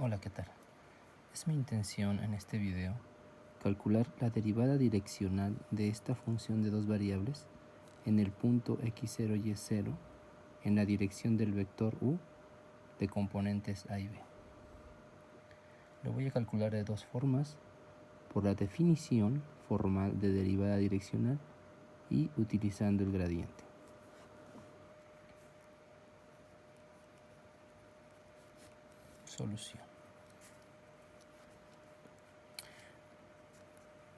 Hola, ¿qué tal? Es mi intención en este video calcular la derivada direccional de esta función de dos variables en el punto x0 y y0 en la dirección del vector u de componentes a y b. Lo voy a calcular de dos formas: por la definición formal de derivada direccional y utilizando el gradiente. Solución.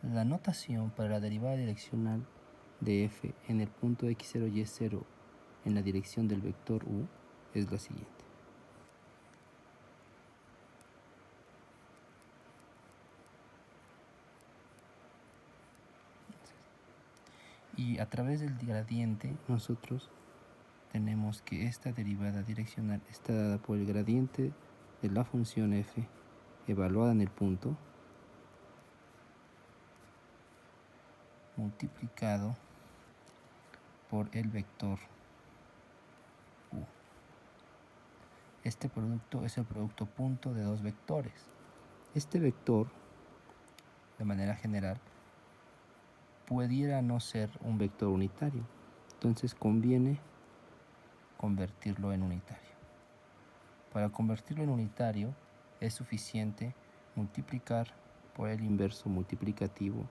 La notación para la derivada direccional de f en el punto x0 y y0 en la dirección del vector u es la siguiente. Y a través del gradiente nosotros tenemos que esta derivada direccional está dada por el gradiente de la función f evaluada en el punto multiplicado por el vector u. Este producto es el producto punto de dos vectores. Este vector, de manera general, pudiera no ser un vector unitario, entonces conviene convertirlo en unitario. Para convertirlo en unitario es suficiente multiplicar por el inverso multiplicativo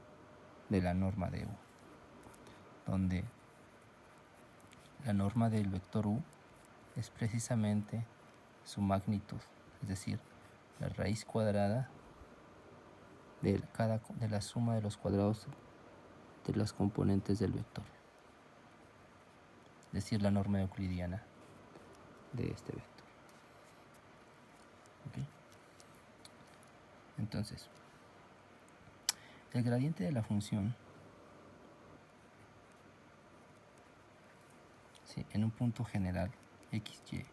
de la norma de u, donde la norma del vector u es precisamente su magnitud, es decir, la raíz cuadrada de la suma de los cuadrados de las componentes del vector, es decir, la norma euclidiana de este vector. ¿Okay? Entonces, el gradiente de la función, ¿sí?, en un punto general xy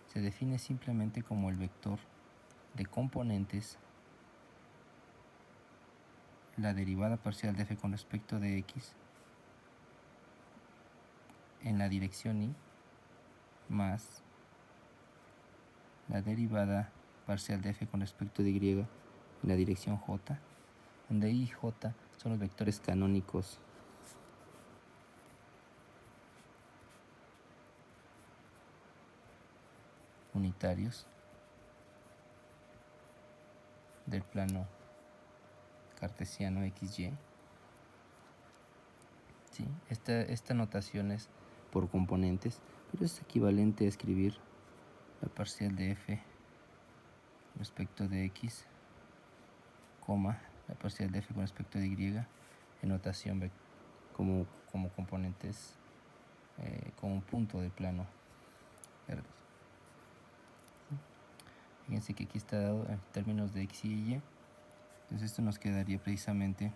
se define simplemente como el vector de componentes, la derivada parcial de f con respecto de x en la dirección y más la derivada parcial de f con respecto de y en la dirección j, donde i y j son los vectores canónicos unitarios del plano cartesiano xy. ¿Sí? Esta notación es por componentes, pero es equivalente a escribir la parcial de f respecto de x, la parcial de f con respecto de y en notación como componentes, como un punto de plano R2. Fíjense que aquí está dado en términos de x y y, entonces esto nos quedaría precisamente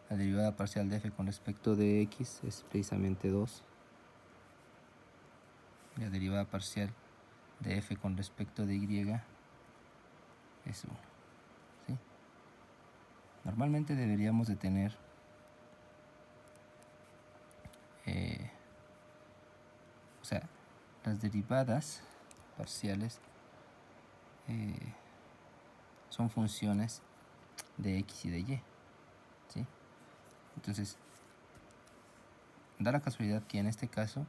la derivada parcial de f con respecto de x es precisamente 2. La derivada parcial de f con respecto de y es 1. ¿Sí? Normalmente deberíamos de tener o sea, las derivadas parciales son funciones de x y de y. ¿Sí? Entonces, da la casualidad que en este caso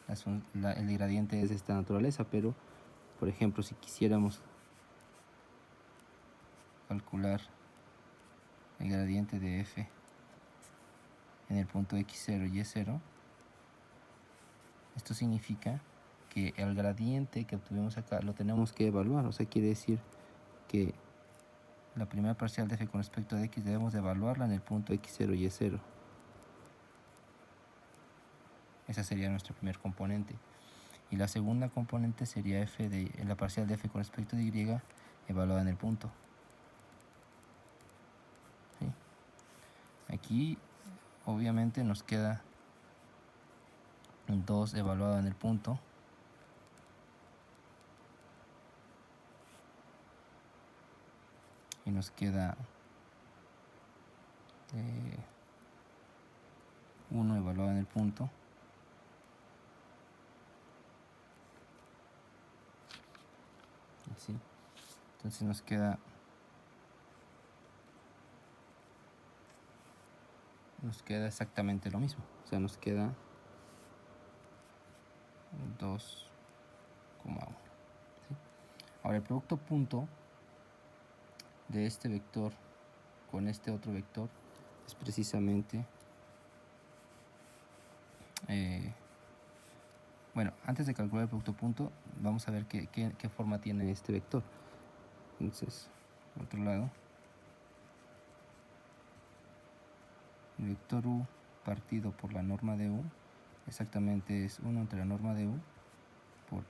el gradiente es de esta naturaleza, pero por ejemplo, si quisiéramos calcular el gradiente de f en el punto x0 y y0, esto significa que el gradiente que obtuvimos acá lo tenemos que evaluar, o sea, quiere decir que la primera parcial de f con respecto de x debemos de evaluarla en el punto x0 y y0. Esa sería nuestro primer componente. Y la segunda componente sería la parcial de f con respecto de y evaluada en el punto. ¿Sí? Aquí obviamente nos queda 2 evaluado en el punto. Y nos queda 1 evaluado en el punto. ¿sí? Entonces nos queda exactamente lo mismo, o sea, nos queda 2,1. ¿sí? Ahora el producto punto de este vector con este otro vector es precisamente, bueno, antes de calcular el producto punto, vamos a ver qué forma tiene este vector. Entonces, por otro lado, el vector u partido por la norma de u exactamente es 1 entre la norma de u por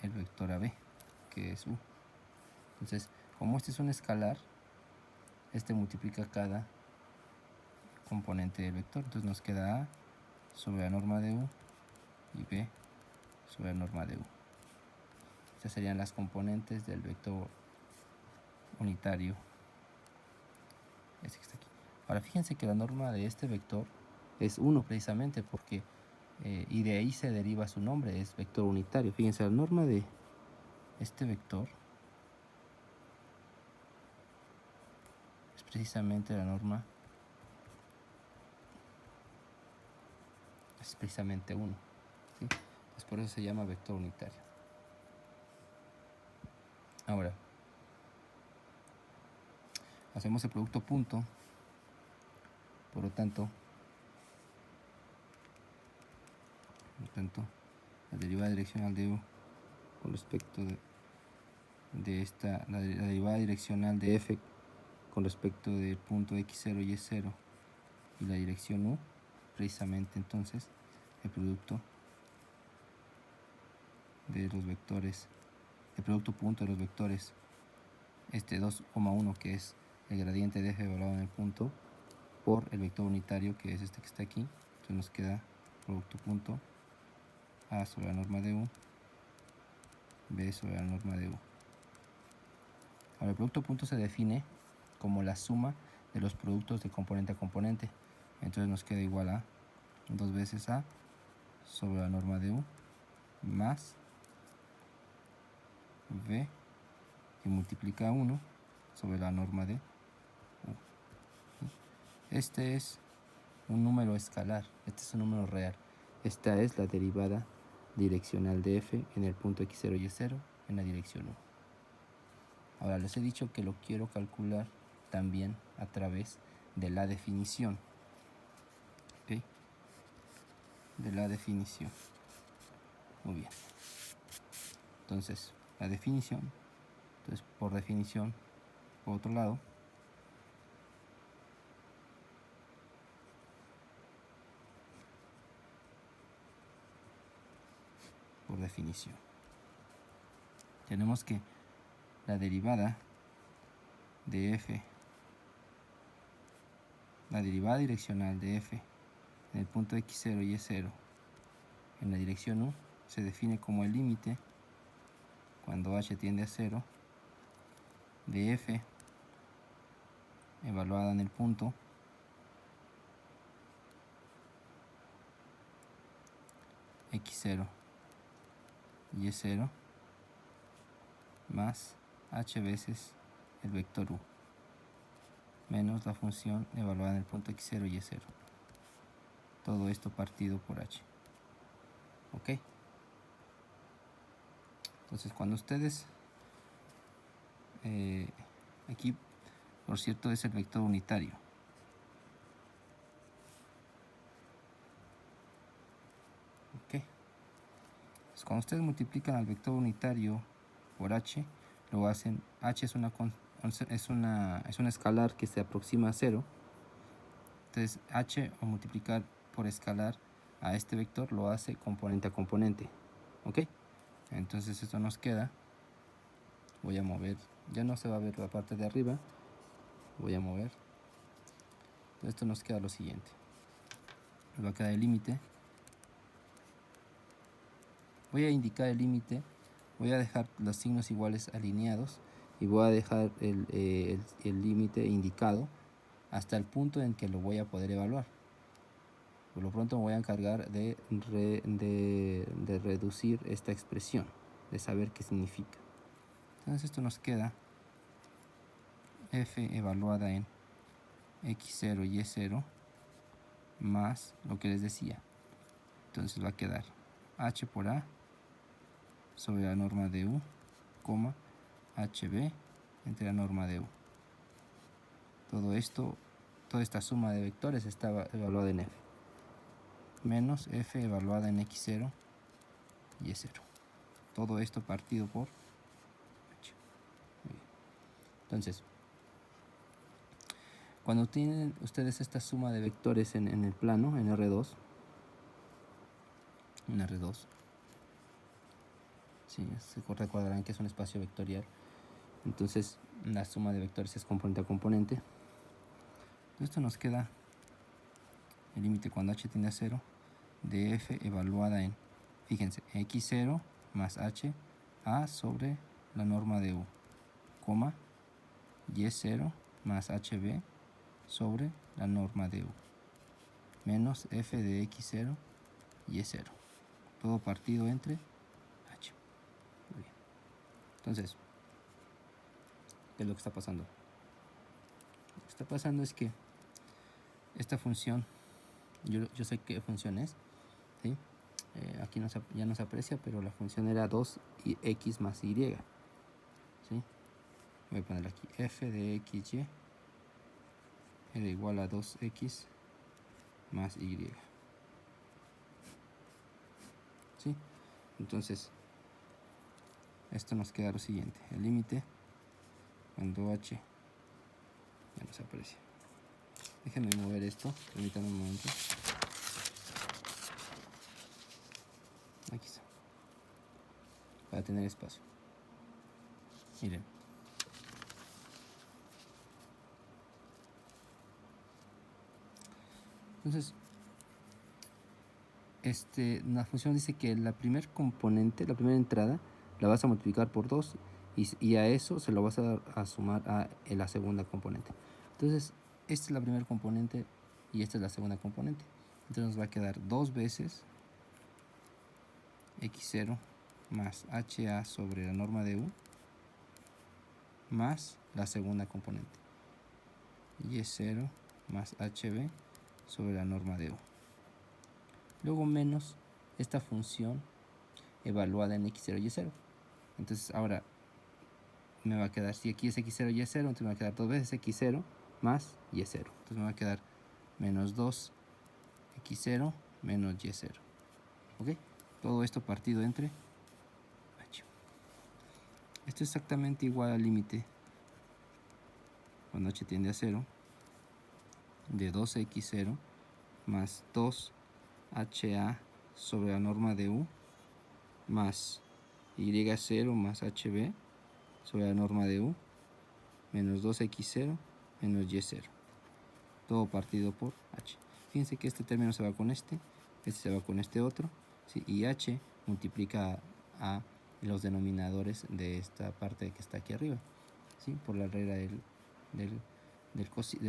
el vector AB, que es u. Entonces, como este es un escalar, este multiplica cada componente del vector. Entonces nos queda a sobre la norma de u y b sobre la norma de u. Estas serían las componentes del vector unitario, este que está aquí. Ahora fíjense que la norma de este vector es 1 precisamente porque y de ahí se deriva su nombre, es vector unitario. Fíjense, la norma de este vector es precisamente la norma, es precisamente 1, ¿sí? Entonces por eso se llama vector unitario. Ahora hacemos el producto punto, por lo tanto la derivada direccional de u con respecto de esta, la derivada direccional de f con respecto del punto x0 y y0 y la dirección u, precisamente entonces el producto de los vectores, el producto punto de los vectores, este 2,1 que es el gradiente de f evaluado en el punto, por el vector unitario que es este que está aquí. Entonces nos queda producto punto a sobre la norma de u, b sobre la norma de u. Ahora el producto punto se define como la suma de los productos de componente a componente. Entonces nos queda igual a 2 veces a sobre la norma de u más v que multiplica 1 sobre la norma de u. Este es un número escalar, este es un número real. Esta es la derivada direccional de f en el punto x0 y y0 en la dirección u. Ahora les he dicho que lo quiero calcular también a través de la definición. ¿Okay? De la definición. Muy bien. Entonces, la definición. Entonces, por definición, por otro lado, por definición, tenemos que la derivada de f, la derivada direccional de f en el punto x0 y y0 en la dirección u se define como el límite cuando h tiende a 0 de f evaluada en el punto x0 y y0 más h veces el vector u menos la función evaluada en el punto x0 y y0. Todo esto partido por h. ¿Ok? Entonces cuando ustedes, aquí por cierto es el vector unitario. ¿Ok? Entonces, cuando ustedes multiplican al vector unitario por h, lo hacen, h es un escalar que se aproxima a 0. Entonces h o multiplicar por escalar a este vector lo hace componente a componente. ¿Ok? Entonces esto nos queda, voy a mover, ya no se va a ver la parte de arriba, voy a mover. Entonces esto nos queda lo siguiente. Nos va a quedar el límite. Voy a indicar el límite, voy a dejar los signos iguales alineados y voy a dejar el límite indicado hasta el punto en que lo voy a poder evaluar. Por lo pronto me voy a encargar de reducir esta expresión, de saber qué significa. Entonces esto nos queda f evaluada en x0 y y0 más lo que les decía. Entonces va a quedar h por a sobre la norma de u, coma, hb entre la norma de u. Todo esto, toda esta suma de vectores estaba evaluada en f, menos f evaluada en x0 y y0. Todo esto partido por h. Muy bien. Entonces, cuando tienen ustedes esta suma de vectores en el plano, en R2, sí, se recordarán que es un espacio vectorial. Entonces, la suma de vectores es componente a componente. Esto nos queda el límite cuando h tiende a 0 de f evaluada en, fíjense, x0 más h a sobre la norma de u, coma, y0 más hb sobre la norma de u, menos f de x0 y y0. Todo partido entre h. Muy bien. Entonces, ¿qué es lo que está pasando? Lo que está pasando es que esta función, yo sé qué función es, ¿sí? Aquí ya no se aprecia, pero la función era 2x más y. ¿Sí? Voy a poner aquí f de xy era igual a 2x más y. ¿Sí? Entonces, esto nos queda lo siguiente. El límite cuando h ya no se aprecia. Déjenme mover esto, permítanme un momento. Aquí está. Para tener espacio. Miren. Entonces, la función dice que la primer componente, la primera entrada, la vas a multiplicar por 2 y a eso se lo vas a sumar a la segunda componente. Entonces, esta es la primera componente y esta es la segunda componente. Entonces nos va a quedar 2 veces x0 más ha sobre la norma de u más la segunda componente, y0 más hb sobre la norma de u. Luego menos esta función evaluada en x0 y y0. Entonces ahora me va a quedar, si aquí es x0 y y0, entonces me va a quedar 2 veces x0 más y0. Entonces me va a quedar menos 2x0 menos y0. ¿Ok? Todo esto partido entre h. Esto es exactamente igual al límite cuando h tiende a 0 de 2x0 más 2ha sobre la norma de u más y0 más hb sobre la norma de u menos 2x0 menos y0. Todo partido por h. Fíjense que este término se va con este se va con este otro, ¿sí? Y h multiplica a los denominadores de esta parte que está aquí arriba, ¿sí? Por la regla de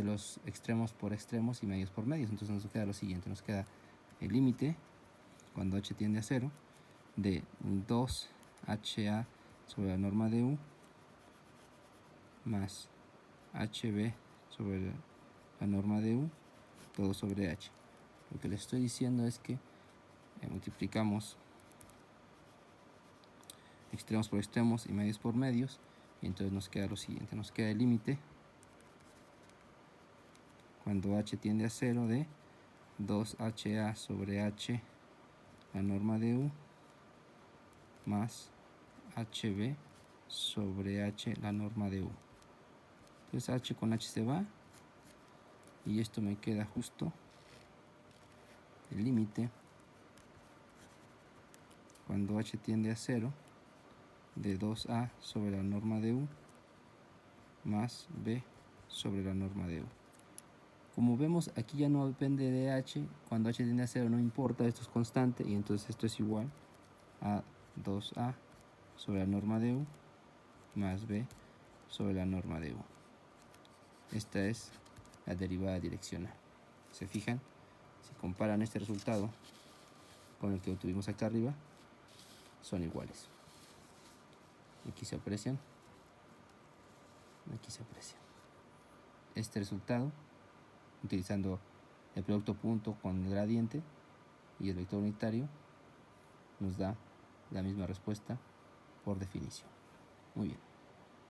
los extremos por extremos y medios por medios. Entonces nos queda lo siguiente, nos queda el límite cuando h tiende a 0 de 2ha sobre la norma de u más hb sobre la norma de u, todo sobre h. Lo que les estoy diciendo es que multiplicamos extremos por extremos y medios por medios, y entonces nos queda lo siguiente, nos queda el límite cuando h tiende a 0 de 2ha sobre h la norma de u más hb sobre h la norma de u. Entonces h con h se va y esto me queda justo el límite cuando h tiende a 0 de 2a sobre la norma de u más b sobre la norma de u. Como vemos, aquí ya no depende de h, cuando h tiende a 0 no importa, esto es constante y entonces esto es igual a 2a sobre la norma de u más b sobre la norma de u. Esta es la derivada direccional. ¿Se fijan? Si comparan este resultado con el que obtuvimos acá arriba, son iguales. Aquí se aprecian Aquí se aprecia. Este resultado, utilizando el producto punto con el gradiente y el vector unitario, nos da la misma respuesta por definición. Muy bien.